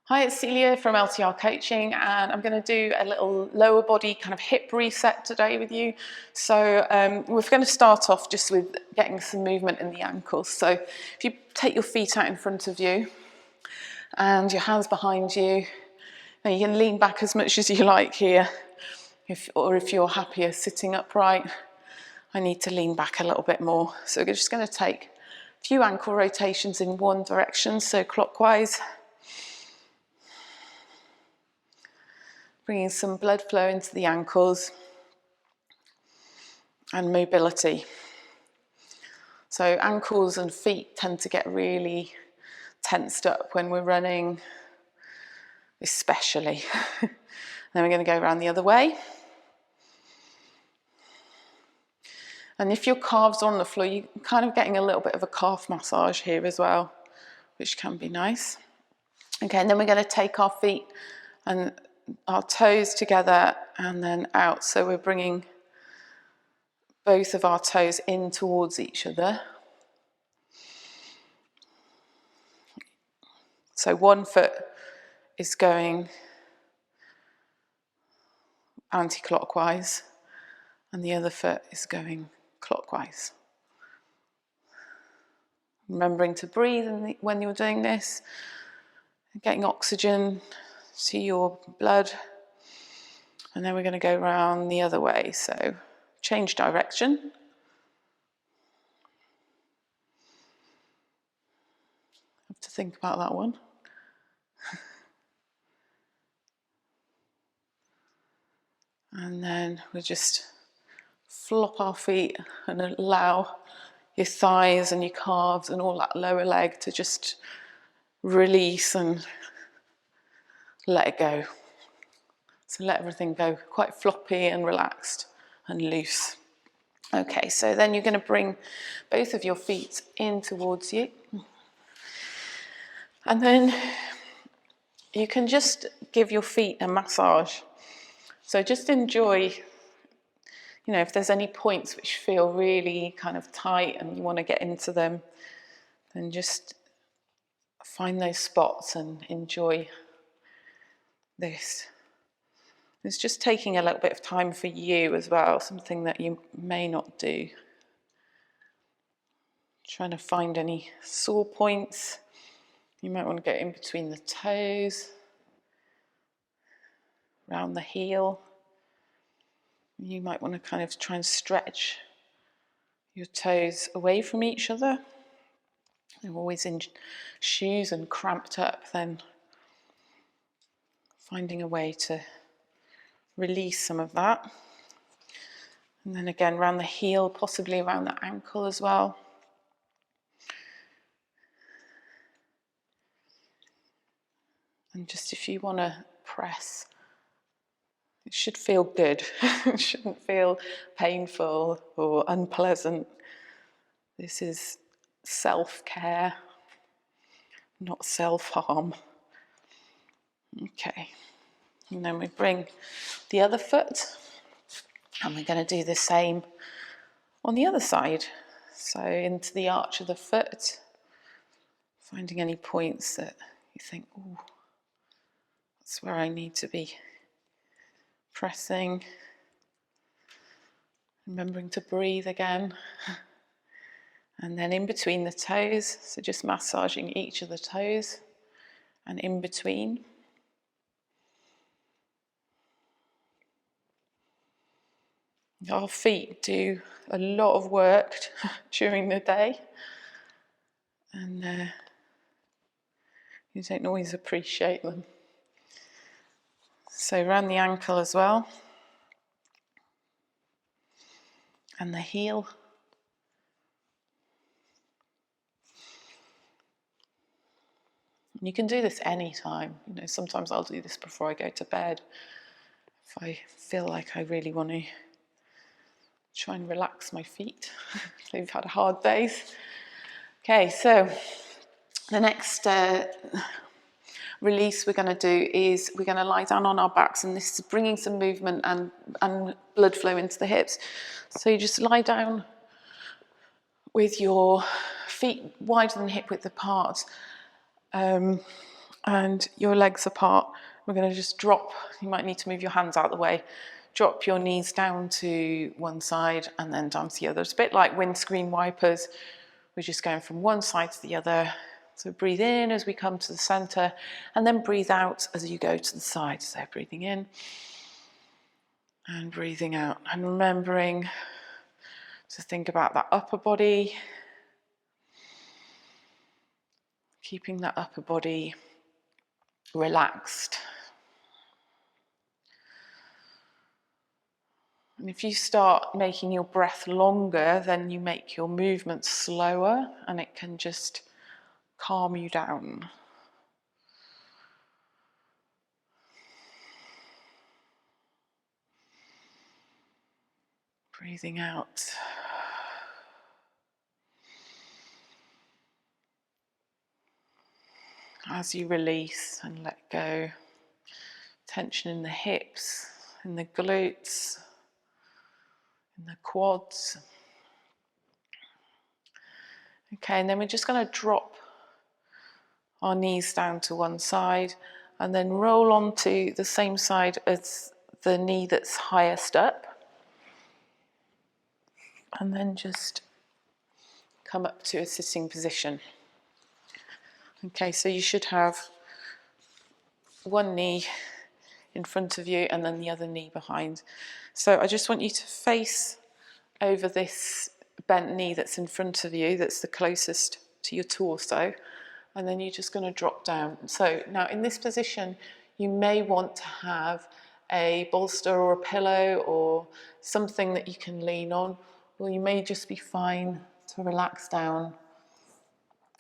Hi, it's Celia from LTR Coaching, and I'm going to do a little lower body kind of hip reset today with you. So we're going to start off just with getting some movement in the ankles. So if you take your feet out in front of you and your hands behind you, now you can lean back as much as you like here, or if you're happier sitting upright, I need to lean back a little bit more. So we're just going to take a few ankle rotations in one direction, so clockwise. Bringing some blood flow into the ankles and mobility. So ankles and feet tend to get really tensed up when we're running, especially. Then we're going to go around the other way. And if your calves are on the floor, you're kind of getting a little bit of a calf massage here as well, which can be nice. Okay, and then we're going to take our feet and our toes together and then out. So we're bringing both of our toes in towards each other. So one foot is going anti-clockwise and the other foot is going clockwise. Remembering to breathe when you're doing this, getting oxygen to your blood. And then we're going to go around the other way. So change direction. Have to think about that one. And then we just flop our feet and allow your thighs and your calves and all that lower leg to just release and let it go. So let everything go quite floppy and relaxed and loose. Okay, so then you're going to bring both of your feet in towards you. And then you can just give your feet a massage. So just enjoy, if there's any points which feel really kind of tight and you want to get into them, then just find those spots and enjoy this. It's just taking a little bit of time for you as well, something that you may not do. Trying to find any sore points. You might want to get in between the toes, around the heel. You might want to kind of try and stretch your toes away from each other. They're always in shoes and cramped up, then finding a way to release some of that. And then again around the heel, possibly around the ankle as well. And just if you want to press, it should feel good. It shouldn't feel painful or unpleasant. This is self-care, not self-harm. Okay, and then we bring the other foot and we're going to do the same on the other side. So into the arch of the foot, finding any points that you think, oh, that's where I need to be pressing. Remembering to breathe again. And then in between the toes, so just massaging each of the toes and in between. Our feet do a lot of work during the day, and you don't always appreciate them. So around the ankle as well, and the heel. You can do this anytime. Sometimes I'll do this before I go to bed if I feel like I really want to try and relax my feet. They've had hard days. Okay, so the next release we're going to do is we're going to lie down on our backs, and this is bringing some movement and blood flow into the hips. So you just lie down with your feet wider than hip width apart, and your legs apart. We're going to just drop, you might need to move your hands out of the way, drop your knees down to one side and then down to the other. It's a bit like windscreen wipers. We're just going from one side to the other. So breathe in as we come to the center, and then breathe out as you go to the side. So breathing in and breathing out, and remembering to think about that upper body, keeping that upper body relaxed. And if you start making your breath longer, then you make your movement slower, and it can just calm you down. Breathing out. As you release and let go, tension in the hips, in the glutes, in the quads. Okay, and then we're just going to drop our knees down to one side and then roll onto the same side as the knee that's highest up. And then just come up to a sitting position. Okay, so you should have one knee in front of you and then the other knee behind. So I just want you to face over this bent knee that's in front of you, that's the closest to your torso, and then you're just going to drop down. So now in this position, you may want to have a bolster or a pillow or something that you can lean on, or you may just be fine to relax down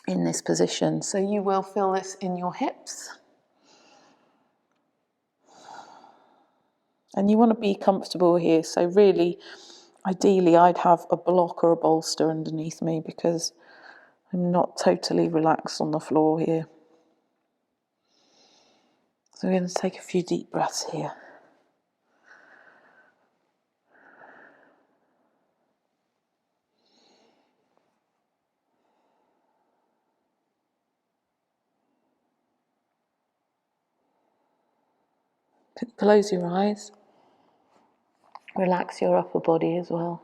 in this position. So you will feel this in your hips. And you want to be comfortable here. So really, ideally, I'd have a block or a bolster underneath me because I'm not totally relaxed on the floor here. So we're going to take a few deep breaths here. Close your eyes. Relax your upper body as well.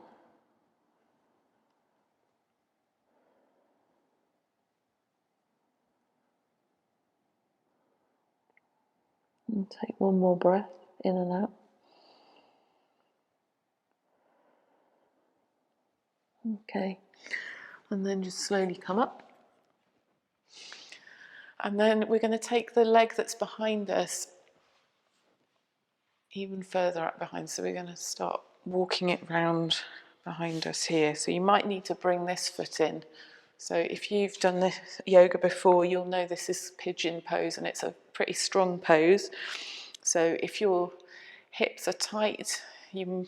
And take one more breath in and out. Okay. And then just slowly come up. And then we're going to take the leg that's behind us even further up behind. So we're going to start walking it round behind us here. So you might need to bring this foot in. So if you've done this yoga before, you'll know this is pigeon pose and it's a pretty strong pose. So if your hips are tight, you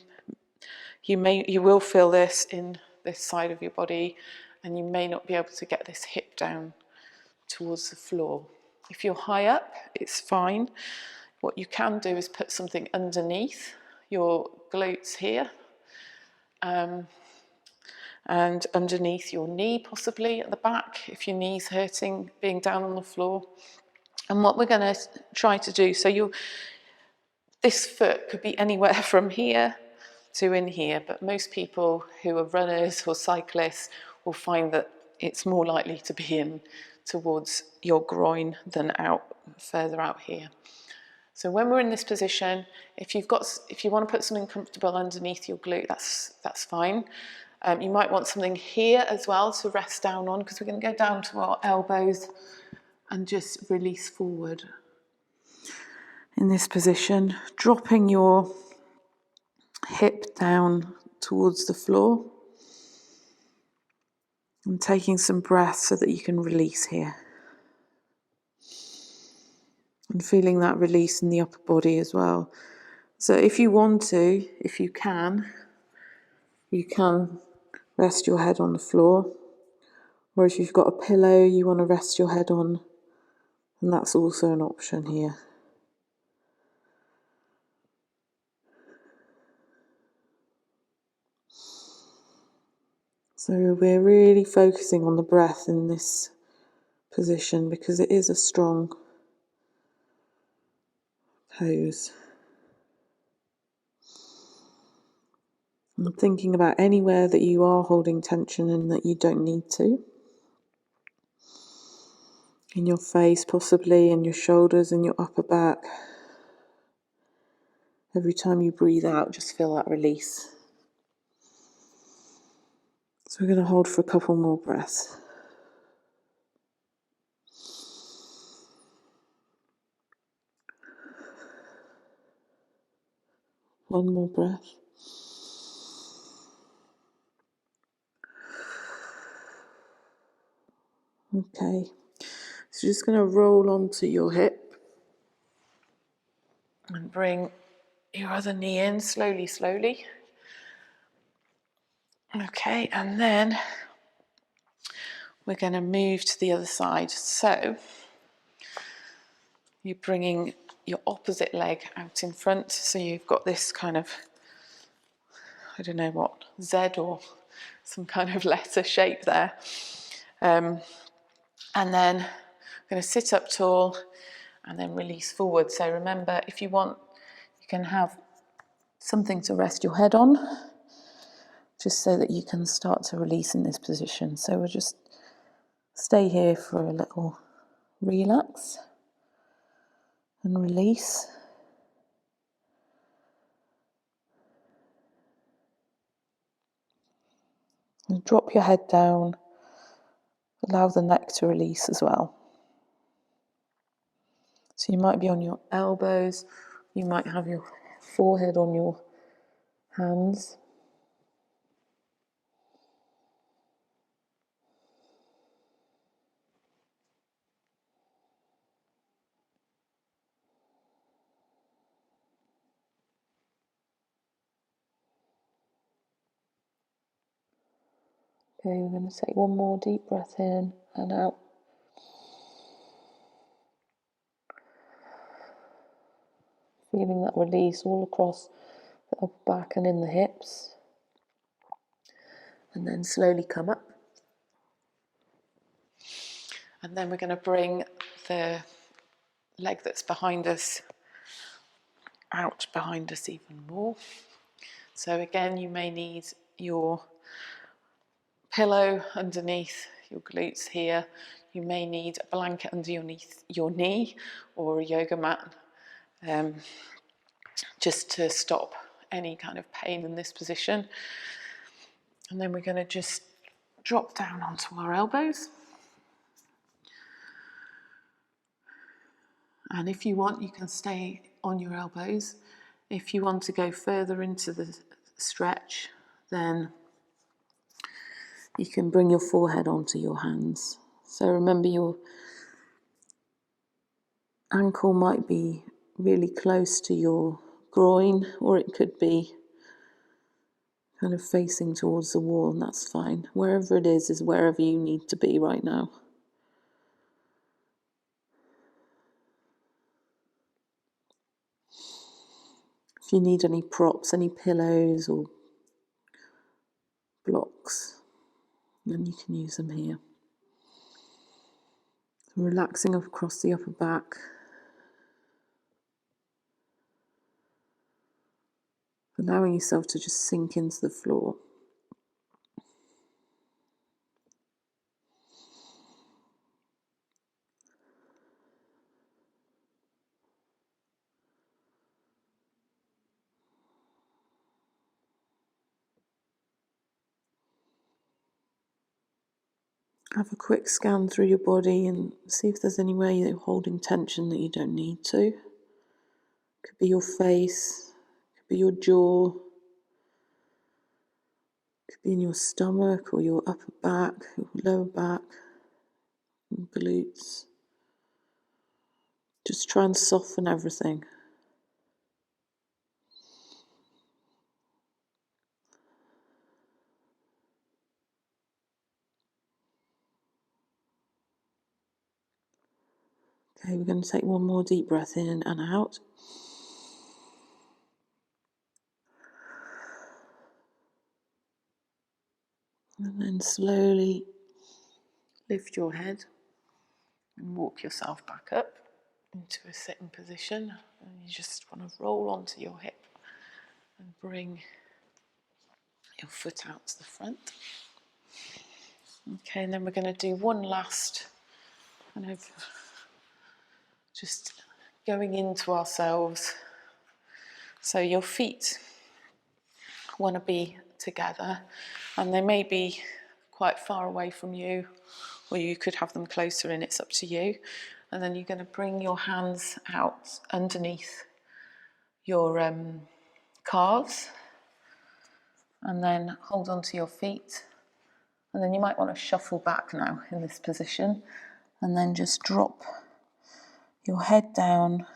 will feel this in this side of your body, and you may not be able to get this hip down towards the floor. If you're high up, it's fine. What you can do is put something underneath your glutes here, and underneath your knee, possibly at the back, if your knee's hurting, being down on the floor. And what we're going to try to do, so this foot could be anywhere from here to in here, but most people who are runners or cyclists will find that it's more likely to be in towards your groin than out, further out here. So when we're in this position, if you want to put something comfortable underneath your glute, that's fine. You might want something here as well to rest down on, because we're going to go down to our elbows and just release forward. In this position, dropping your hip down towards the floor and taking some breath so that you can release here. And feeling that release in the upper body as well. So if you want to, if you can rest your head on the floor. Or if you've got a pillow you want to rest your head on, and that's also an option here. So we're really focusing on the breath in this position because it is a strong pose. And thinking about anywhere that you are holding tension and that you don't need to. In your face, possibly, in your shoulders, in your upper back. Every time you breathe out, just feel that release. So we're going to hold for a couple more breaths. One more breath. Okay, so just going to roll onto your hip and bring your other knee in slowly, slowly. Okay, and then we're going to move to the other side. So you're bringing your opposite leg out in front. So you've got this kind of, I don't know what, Z or some kind of letter shape there. And then I'm going to sit up tall and then release forward. So remember, if you want, you can have something to rest your head on, just so that you can start to release in this position. So we'll just stay here for a little relax and release. And drop your head down. Allow the neck to release as well. So you might be on your elbows, you might have your forehead on your hands. Okay, we're going to take one more deep breath in and out. Feeling that release all across the upper back and in the hips. And then slowly come up. And then we're going to bring the leg that's behind us out behind us even more. So again, you may need your pillow underneath your glutes here. You may need a blanket underneath your knee or a yoga mat, just to stop any kind of pain in this position. And then we're going to just drop down onto our elbows. And if you want, you can stay on your elbows. If you want to go further into the stretch, then you can bring your forehead onto your hands. So remember, your ankle might be really close to your groin, or it could be kind of facing towards the wall, and that's fine. Wherever it is wherever you need to be right now. If you need any props, any pillows or blocks, then you can use them here. So relaxing across the upper back. Allowing yourself to just sink into the floor. Have a quick scan through your body and see if there's anywhere you're holding tension that you don't need to. Could be your face, could be your jaw, could be in your stomach or your upper back, your lower back, and glutes. Just try and soften everything. Okay, we're going to take one more deep breath in and out. And then slowly lift your head and walk yourself back up. into a sitting position, and you just want to roll onto your hip and bring your foot out to the front. Okay, and then we're going to do one last kind of just going into ourselves. So your feet want to be together, and they may be quite far away from you, or you could have them closer, and it's up to you. And then you're going to bring your hands out underneath your calves, and then hold on to your feet. And then you might want to shuffle back now in this position, and then just drop your head down.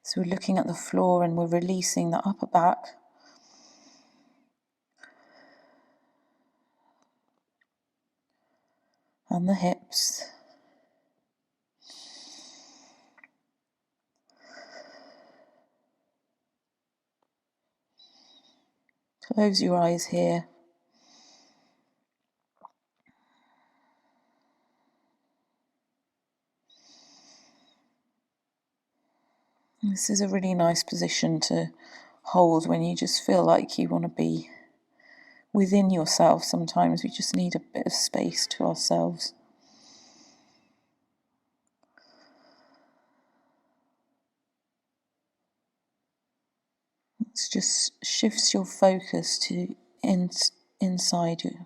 So we're looking at the floor and we're releasing the upper back. And the hips. Close your eyes here. This is a really nice position to hold when you just feel like you want to be within yourself. Sometimes we just need a bit of space to ourselves. It just shifts your focus to inside you.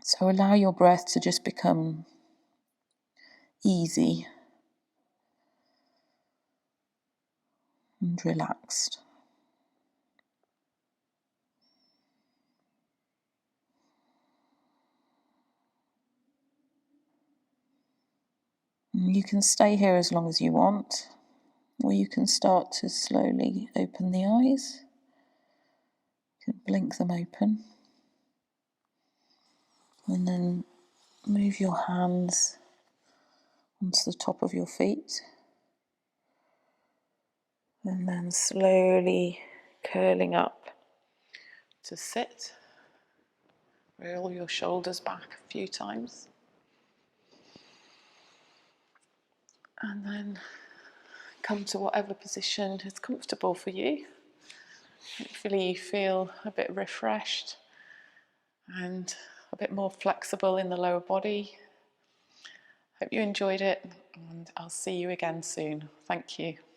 So allow your breath to just become easy and relaxed. You can stay here as long as you want, or you can start to slowly open the eyes. You can blink them open. And then move your hands onto the top of your feet. And then slowly curling up to sit. Roll your shoulders back a few times. And then come to whatever position is comfortable for you. Hopefully you feel a bit refreshed and a bit more flexible in the lower body. Hope you enjoyed it, and I'll see you again soon. Thank you.